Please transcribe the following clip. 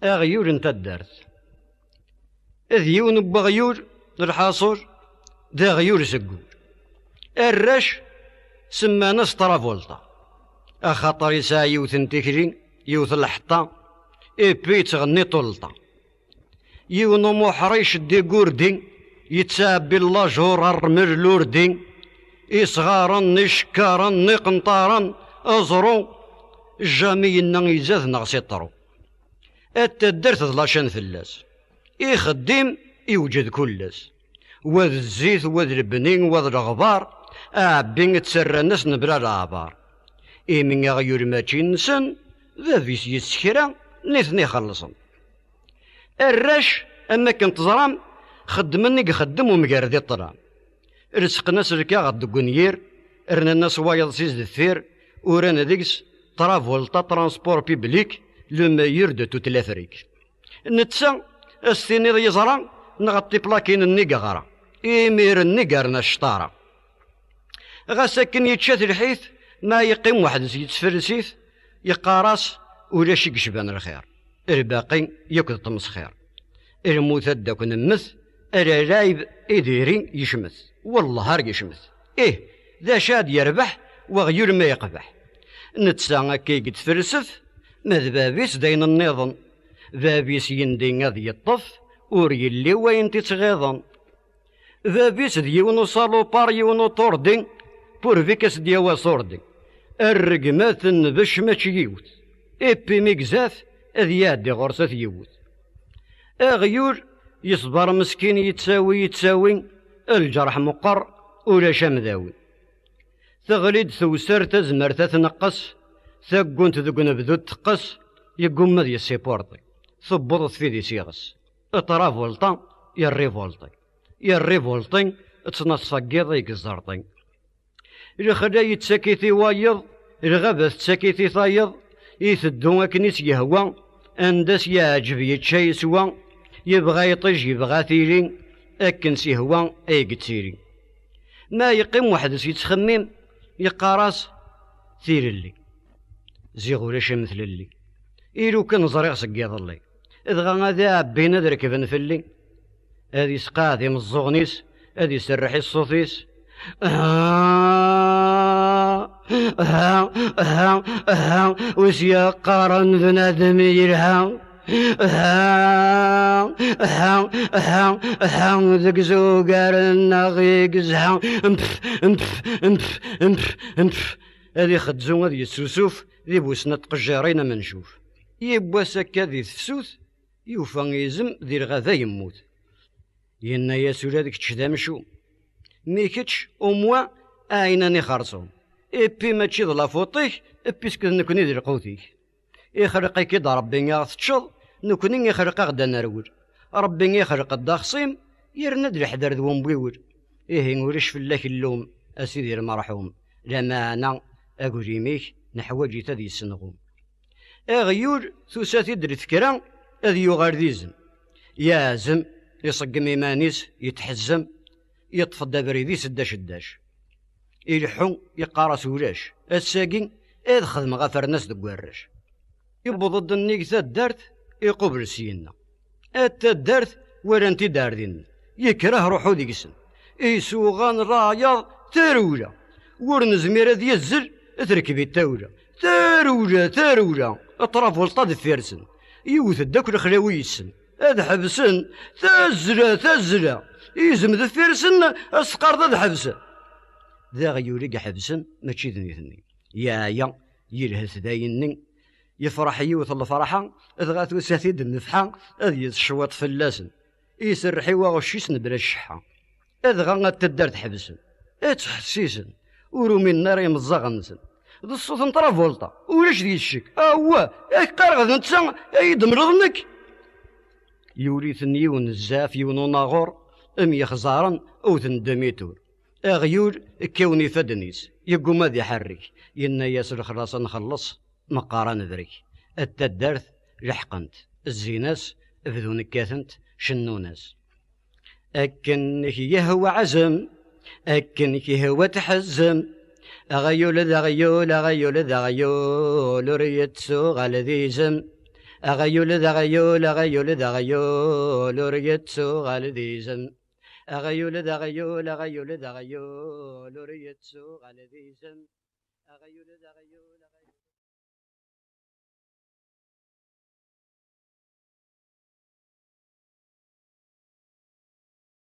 أغيور انت الدارت إذ يون بغيور الحاصر دا غيور سقور الرش سمانا سترافولتا أخاطر يسا يوثن تكرين يوث الحطة إبي تغني طولتا يونو محريش دي قوردين يتساب بالله جور الرمل لوردين إصغارا نشكارا نقنطارا أزرو الجامي يزاذ نغسيطرو التدرت ضلاشان فلاس يخدم يوجد كلاس وذ الزيت وذ البنين وذ الغبار أعبين تسرى الناس نبرا العبار من يغير ماشي نسن ذا فيس يسكرا نثني خلصن الرش أما كنت ظرام خدمني خدم ومقاردي الطرام رزق ناس ركا غد قنير رنا الناس وايض سيز الثير ورانا ديكس ترافولتا ترانسبور بيبليك لو مايور دو توت لافريك نتسا السيني ذي يزرا نغطي بلاكين النيقغرا إيمير النيقرنا الشطارة غاساكن يتشات الحيث ما يقيم واحد يتفرسيث يقاراس ولا شي قشبان الخير الباقي ياكل طمس خير الموت داك نمث ألا رايب إديرين يشمث والله هار يشمث إيه ذا شاد يربح وغير ما يقبح نتسا كي تفلسف ماذ بابيس داين النظام بابيس يندين غادي يطف وريلي وين تتغيظن بابيس ديونو صالوبار يونو طوردين بورفيكس ديوا صوردين الرقمات نبش ماشي يوت إبي ميكزاف أذ يادي غرسة يوت أغيور يصبر مسكين يتساوي الجرح مقر ولا شمذاوي تغليد ثوسر تزمر تتنقص ثقون تذقن بذو تقص يقوم مذي السيبورتي ثبضت في ذي سيغس اترافولتا يا الريفولتي تصنصقيض يقزرطي الخدا يتساكيثي وايض الغابة تساكيثي ثايض يثدو أكنيس يهوى أندس يعجب يتشاي سوا يبغى يطج يبغى ثيري أكن سيهوى أي قتيري ما يقيم واحد يتخمم يقاراس ثير اللي زيغو ليش مثل اللي إيرو كان زريغ سقيض اللي إذ غادا عبينا دركبن في اللي هذي سقاذي من الزغنيس هذي سرحي الصوفيس وسيا قارن بنادم يرها ذك زوقار النغيق زها هذي خدزو هذي السوسوف ذي بوسنا تقجارين ما نشوف يبوا سكا ذي الثسوث يوفا يزم ذي الغذا يموت ينا يا سولادك تشدام شو ميكتش أموا أيناني خرصهم إبي ما تشيض لافوطيك إبي سكن نكوني ذي القوتيك يخرقي كدا ربي يغث تشض نكوني يخرق غدا نرول ربي يخرق الداخصيم يرند الحذر ذو مبيور إيه نورش في الله اللوم أسيدي المرحوم لما أنا أقول يميك نحوجي تذي السنغوم أغيور ثوساتي دري فكرا أذي يغارديزم يازم يصقم إيمانيس يتحزم يطفى بريدي سداش يلحو يقارس ولاش الساقين إذ خدم غفر ناس دقوارش يبو ضد النيكثة دارت يقبل سينا أتا دارت ولا انتي داردين يكره روحو ديكسن يسوغان رايا تارولا ورنزمير ذي الزر تركبي التاولة تارولا اطراف والطاد فيرسن يوث الداك الخلاوي يسن هذا حبسن تزلا يزم ذا فيرسن اسقار ذا حبسن ذا غيوريق حبسن ماشي ذنيثني يا يلهث دايني يفرح يوث الفرحة إذ غاثو ساثيد النفحة إذ يتشوط فلاسن يسرحي واغشيسن بلا الشحة إذ غا تدارت حبسن اتحسيسن ورومي النار يمزغنسن ذا الصوت نطرا فولتا ولاش دي الشك هو قارغ نتسا يدمرضنك يوريثن يون الزاف يون ناغور ام يخزارن او تندميتور اغيور كوني فدنيس يقوم ذي حرك ينا ياسر خلاص نخلص مقارن ذريك التدارث لحقنت الزيناس بدون كاثنت شنوناس أكنك يهوى عزم أكنك يهوى تحزم أغيول ذا غيول أغيول ذا غيول ريت سوغ على ذي زم أغيول ذا غيول أغيول ذا غيول وريتسو غالديزم أغيول ذا غيول أغيول ذا غيول وريتسو غالديزم أغيول ذا غيول